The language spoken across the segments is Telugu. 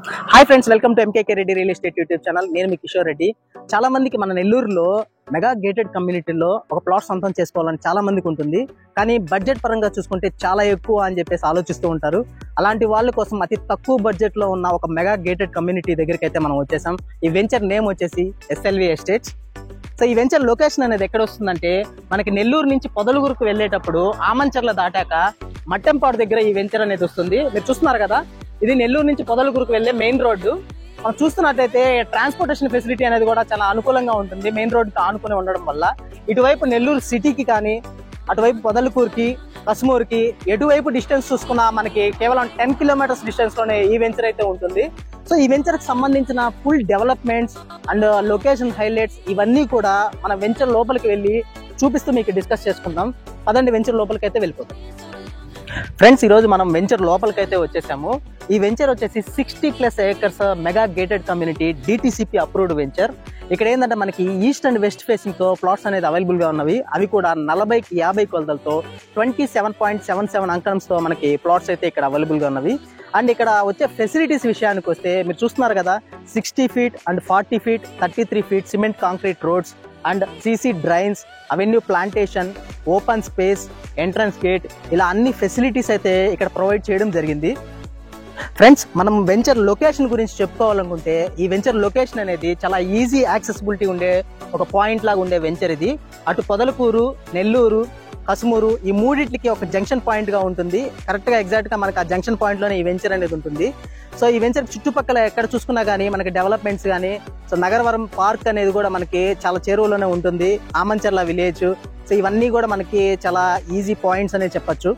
Hi friends, welcome to MKK Reddy real estate YouTube channel. నేను మీ కిషోర్ రెడ్డి. చాలా మందికి మన నెల్లూరులో మెగా గేటెడ్ కమ్యూనిటీలో ఒక ప్లాట్ సొంతం చేసుకోవాలని చాలా మందికి ఉంటుంది. కానీ బడ్జెట్ పరంగా చూసుకుంటే చాలా ఎక్కువ అని చెప్పేసి ఆలోచిస్తూ ఉంటారు. అలాంటి వాళ్ళ కోసం అతి తక్కువ బడ్జెట్ లో ఉన్న ఒక మెగా గేటెడ్ కమ్యూనిటీ దగ్గరికి అయితే మనం వచ్చేసాం. ఈ వెంచర్ నేమ్ వచ్చేసి ఎస్ఎల్వి ఎస్టేట్స్. సో ఈ వెంచర్ లొకేషన్ అనేది ఎక్కడ వస్తుందంటే, మనకి నెల్లూరు నుంచి పొదలుగురుకు వెళ్ళేటప్పుడు ఆమంచర్ల దాటాక మట్టెంపాడు దగ్గర ఈ వెంచర్ అనేది వస్తుంది. మీరు చూస్తున్నారు కదా, ఇది నెల్లూరు నుంచి పొదలుగురుకు వెళ్ళే మెయిన్ రోడ్డు. మనం చూస్తున్నట్లయితే ట్రాన్స్పోర్టేషన్ ఫెసిలిటీ అనేది కూడా చాలా అనుకూలంగా ఉంటుంది. మెయిన్ రోడ్డుతో ఆనుకుని ఉండడం వల్ల ఇటువైపు నెల్లూరు సిటీకి కానీ, అటువైపు పొదలకూరుకి, కసుమూరుకి ఎటువైపు డిస్టెన్స్ చూసుకున్నా మనకి కేవలం 10 కిలోమీటర్స్ డిస్టెన్స్ లోనే ఈ వెంచర్ అయితే ఉంటుంది. సో ఈ వెంచర్ కి సంబంధించిన full developments and location highlights ఇవన్నీ కూడా మన వెంచర్ లోపలికి వెళ్ళి చూపిస్తూ మీకు డిస్కస్ చేసుకుందాం. పదండి వెంచర్ లోపలికి అయితే వెళ్ళిపోతాం. ఫ్రెండ్స్, ఈ రోజు మనం వెంచర్ లోపలికి అయితే వచ్చేసాము. ఈ వెంచర్ వచ్చేసి 60+ acres mega gated community DTCP approved venture. ఇక్కడ ఏంటంటే మనకి ఈస్ట్ అండ్ వెస్ట్ ఫేసింగ్ తో ప్లాట్స్ అనేది అవైలబుల్ గా ఉన్నవి. అవి కూడా 40x50 కొలతలతో 27.77 అంకణంస్ తో మనకి ప్లాట్స్ అయితే ఇక్కడ అవైలబుల్ గా ఉన్నవి. అండ్ ఇక్కడ వచ్చే ఫెసిలిటీస్ విషయానికి వస్తే, మీరు చూస్తున్నారు కదా, 60 feet and 40 feet 33 feet cement concrete roads and CC drains, avenue plantation, open space, entrance gate, ఇలా అన్ని ఫెసిలిటీస్ అయితే ఇక్కడ ప్రొవైడ్ చేయడం జరిగింది. ఫ్రెండ్స్, మనం వెంచర్ లొకేషన్ గురించి చెప్పుకోవాలనుకుంటే, ఈ వెంచర్ లొకేషన్ అనేది చాలా ఈజీ యాక్సెసిబిలిటీ ఉండే ఒక పాయింట్ లాగా ఉండే వెంచర్ ఇది. అటు పొదలకూరు, నెల్లూరు, కసుమూరు ఈ మూడింటికి ఒక జంక్షన్ పాయింట్ గా ఉంటుంది. కరెక్ట్ గా ఎగ్జాక్ట్ గా మనకి ఆ జంక్షన్ పాయింట్ లోనే ఈ వెంచర్ అనేది ఉంటుంది. సో ఈ వెంచర్ చుట్టుపక్కల ఎక్కడ చూసుకున్నా గానీ మనకి డెవలప్మెంట్స్ కానీ, సో నగరవరం పార్క్ అనేది కూడా మనకి చాలా చేరువలోనే ఉంటుంది. ఆమంచర్ల విలేజ్, సో ఇవన్నీ కూడా మనకి చాలా ఈజీ పాయింట్స్ అనేది చెప్పొచ్చు.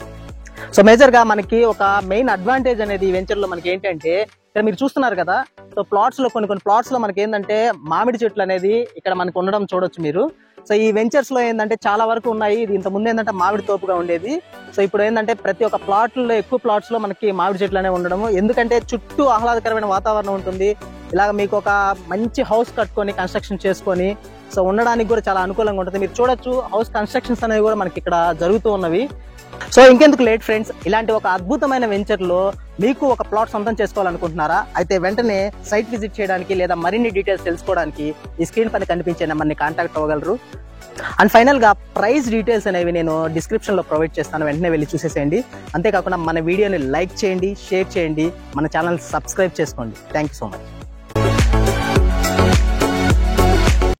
సో మేజర్ గా మనకి ఒక మెయిన్ అడ్వాంటేజ్ అనేది ఈ వెంచర్ లో మనకి ఏంటంటే, ఇక్కడ మీరు చూస్తున్నారు కదా, సో ప్లాట్స్ లో కొన్ని ప్లాట్స్ లో మనకి ఏంటంటే మామిడి చెట్లు అనేది ఇక్కడ మనకు ఉండడం చూడొచ్చు మీరు. సో ఈ వెంచర్స్ లో ఏంటంటే చాలా వరకు ఉన్నాయి. ఇది ఇంత ముందు ఏంటంటే మామిడి తోపుగా ఉండేది. సో ఇప్పుడు ఏంటంటే ప్రతి ఒక్క ప్లాట్లో, ఎక్కువ ప్లాట్స్ లో మనకి మామిడి చెట్లు అనేవి ఉండడము, ఎందుకంటే చుట్టూ ఆహ్లాదకరమైన వాతావరణం ఉంటుంది. ఇలాగ మీకు ఒక మంచి హౌస్ కట్టుకొని కన్స్ట్రక్షన్ చేసుకొని సో ఉండడానికి కూడా చాలా అనుకూలంగా ఉంటుంది. మీరు చూడొచ్చు, హౌస్ కన్స్ట్రక్షన్స్ అనేవి కూడా మనకి ఇక్కడ జరుగుతూ ఉన్నవి. సో ఇంకెందుకు లేట్ ఫ్రెండ్స్, ఇలాంటి ఒక అద్భుతమైన వెంచర్ లో మీకు ఒక ప్లాట్ సొంతం చేసుకోవాలనుకుంటున్నారా? అయితే వెంటనే సైట్ విజిట్ చేయడానికి లేదా మరిన్ని డీటెయిల్స్ తెలుసుకోవడానికి ఈ స్క్రీన్ పైన కనిపించే నెంబర్ని కాంటాక్ట్ అవ్వగలరు. అండ్ ఫైనల్ గా ప్రైస్ డీటెయిల్స్ అనేవి నేను డిస్క్రిప్షన్ లో ప్రొవైడ్ చేస్తాను, వెంటనే వెళ్ళి చూసేసేయండి. అంతేకాకుండా మన వీడియోని లైక్ చేయండి, షేర్ చేయండి, మన ఛానల్ సబ్స్క్రైబ్ చేసుకోండి. Thank you so much.